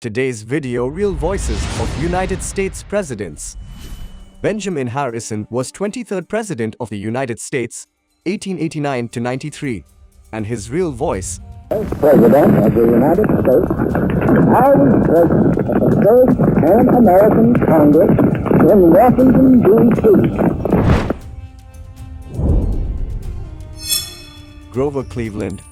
Today's video: real voices of United States presidents. Benjamin Harrison was 23rd President of the United States, 1889 to 93, and his real voice. President of the United States, I was present at the first Pan-American Congress in Washington, D.C. Grover Cleveland,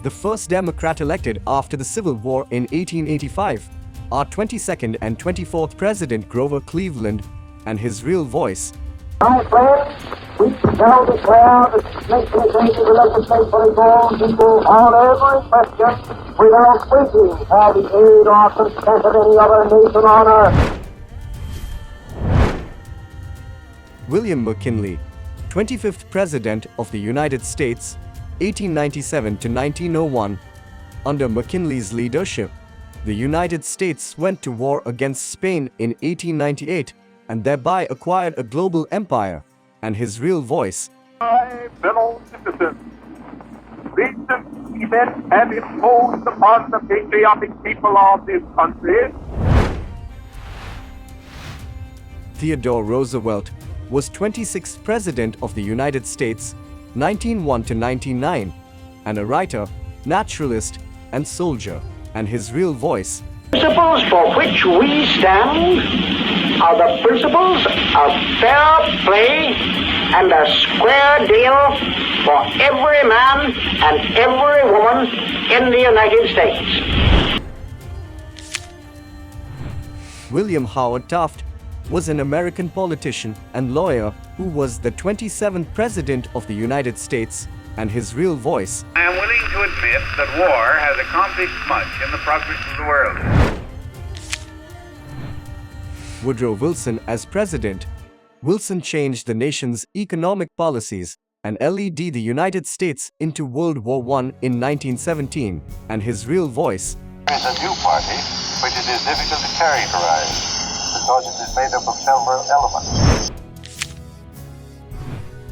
the first Democrat elected after the Civil War in 1885, our 22nd and 24th President Grover Cleveland, and his real voice. My friends, we shall declare that nationally changing the legislatively born people on every question without waiting for the aid or consent of any other nation on earth. William McKinley, 25th President of the United States, 1897 to 1901. Under McKinley's leadership, the United States went to war against Spain in 1898 and thereby acquired a global empire, and his real voice. My fellow citizens, recent events have imposed upon the patriotic people of this country. Theodore Roosevelt was 26th President of the United States, 1901 to 1909, and a writer, naturalist, and soldier, and his real voice. Principles for which we stand are the principles of fair play and a square deal for every man and every woman in the United States. William Howard Taft was an American politician and lawyer who was the 27th President of the United States, and his real voice. I am willing to admit that war has accomplished much in the progress of the world. Woodrow Wilson as president. Wilson changed the nation's economic policies and led the United States into World War I in 1917, and his real voice. There is a new party which it is difficult to characterize because it is made up of several elements.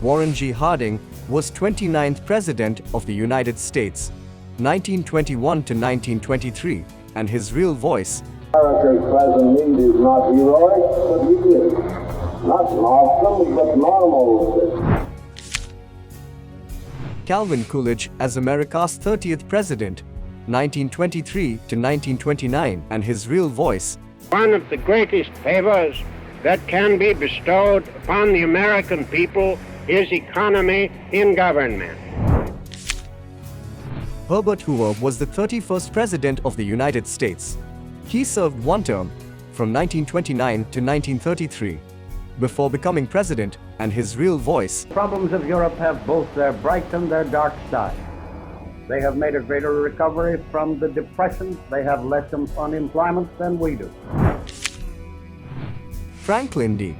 Warren G. Harding was 29th President of the United States, 1921 to 1923, and his real voice. America's present need is not heroic, but weak. Not awesome, but normal. Calvin Coolidge as America's 30th President, 1923 to 1929, and his real voice. One of the greatest favors that can be bestowed upon the American people is economy in government. Herbert Hoover was the 31st President of the United States. He served one term, from 1929 to 1933, before becoming president, and his real voice. Problems of Europe have both their bright and their dark side. They have made a greater recovery from the Depression. They have less unemployment than we do. Franklin D.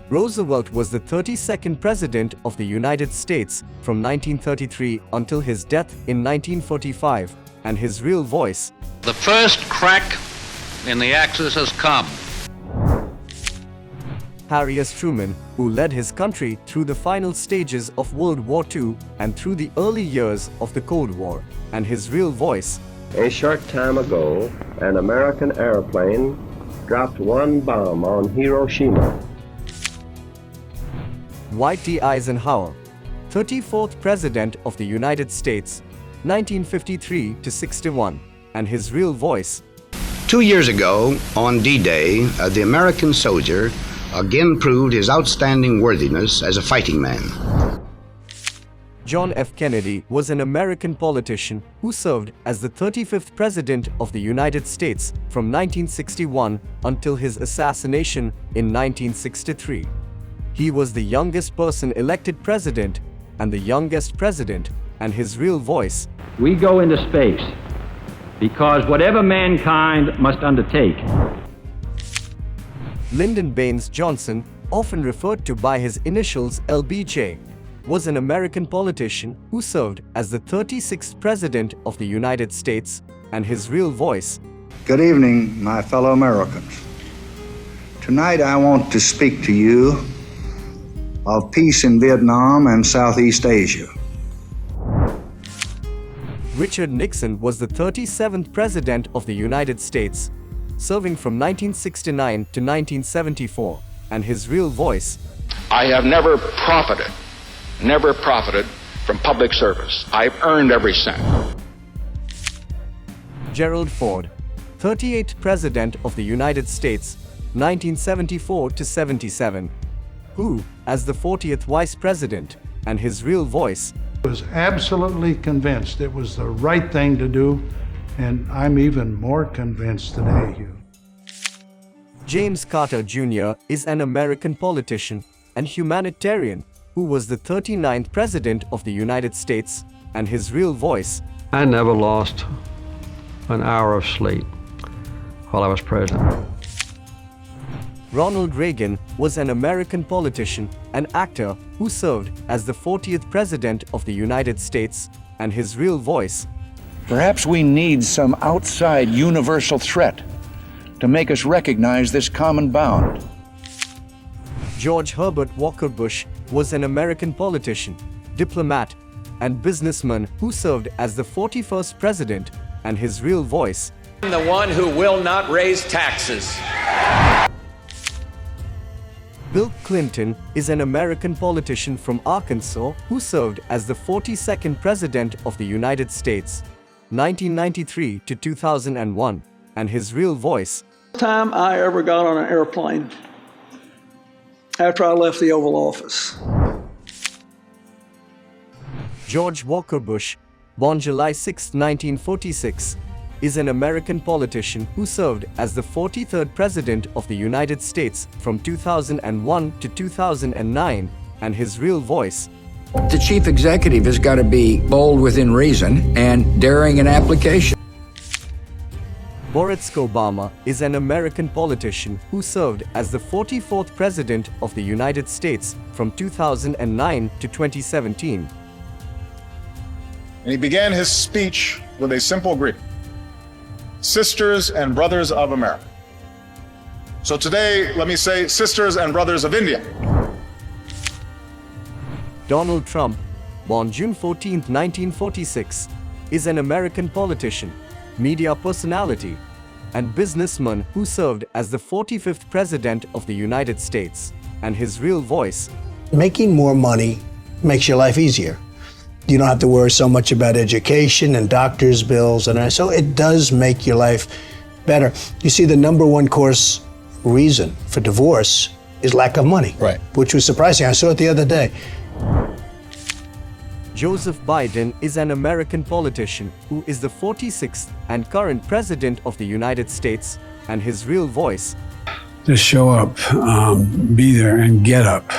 Roosevelt was the 32nd President of the United States from 1933 until his death in 1945, and his real voice. The first crack in the Axis has come. Harry S. Truman, who led his country through the final stages of World War II and through the early years of the Cold War, and his real voice. A short time ago, an American airplane dropped one bomb on Hiroshima. Dwight D. Eisenhower, 34th President of the United States, 1953 to 61, and his real voice. 2 years ago, on D-Day, the American soldier again proved his outstanding worthiness as a fighting man. John F. Kennedy was an American politician who served as the 35th President of the United States from 1961 until his assassination in 1963. He was the youngest person elected president and the youngest president, and his real voice. We go into space because whatever mankind must undertake. Lyndon Baines Johnson, often referred to by his initials LBJ, was an American politician who served as the 36th President of the United States, and his real voice. Good evening, my fellow Americans. Tonight I want to speak to you of peace in Vietnam and Southeast Asia. Richard Nixon was the 37th President of the United States, serving from 1969 to 1974, and his real voice. I have never profited from public service. I've earned every cent. Gerald Ford, 38th President of the United States, 1974 to 77, who, as the 40th Vice President, and his real voice, was absolutely convinced it was the right thing to do, and I'm even more convinced today, Hugh. James Carter Jr. is an American politician and humanitarian who was the 39th President of the United States, and his real voice. I never lost an hour of sleep while I was president. Ronald Reagan was an American politician and actor who served as the 40th President of the United States, and his real voice. Perhaps we need some outside universal threat to make us recognize this common bound. George Herbert Walker Bush was an American politician, diplomat, and businessman who served as the 41st President, and his real voice. I'm the one who will not raise taxes. Bill Clinton is an American politician from Arkansas who served as the 42nd President of the United States, 1993 to 2001, and his real voice. The time I ever got on an airplane after I left the Oval Office. George Walker Bush, born July 6, 1946, is an American politician who served as the 43rd President of the United States from 2001 to 2009, and his real voice. The chief executive has got to be bold within reason and daring in application. Barack Obama is an American politician who served as the 44th President of the United States from 2009 to 2017. And he began his speech with a simple greeting. Sisters and brothers of America. So today, let me say, sisters and brothers of India. Donald Trump, born June 14, 1946, is an American politician, media personality, and businessman who served as the 45th President of the United States, and his real voice. Making more money makes your life easier. You don't have to worry so much about education and doctor's bills, and so it does make your life better. You see, the number one reason for divorce is lack of money, right? Which was surprising. I saw it the other day. Joseph Biden is an American politician who is the 46th and current President of the United States, and his real voice. Just show up, be there, and get up.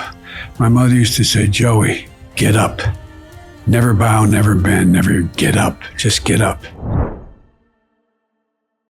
My mother used to say, Joey, get up. Never bow, never bend, never get up. Just get up.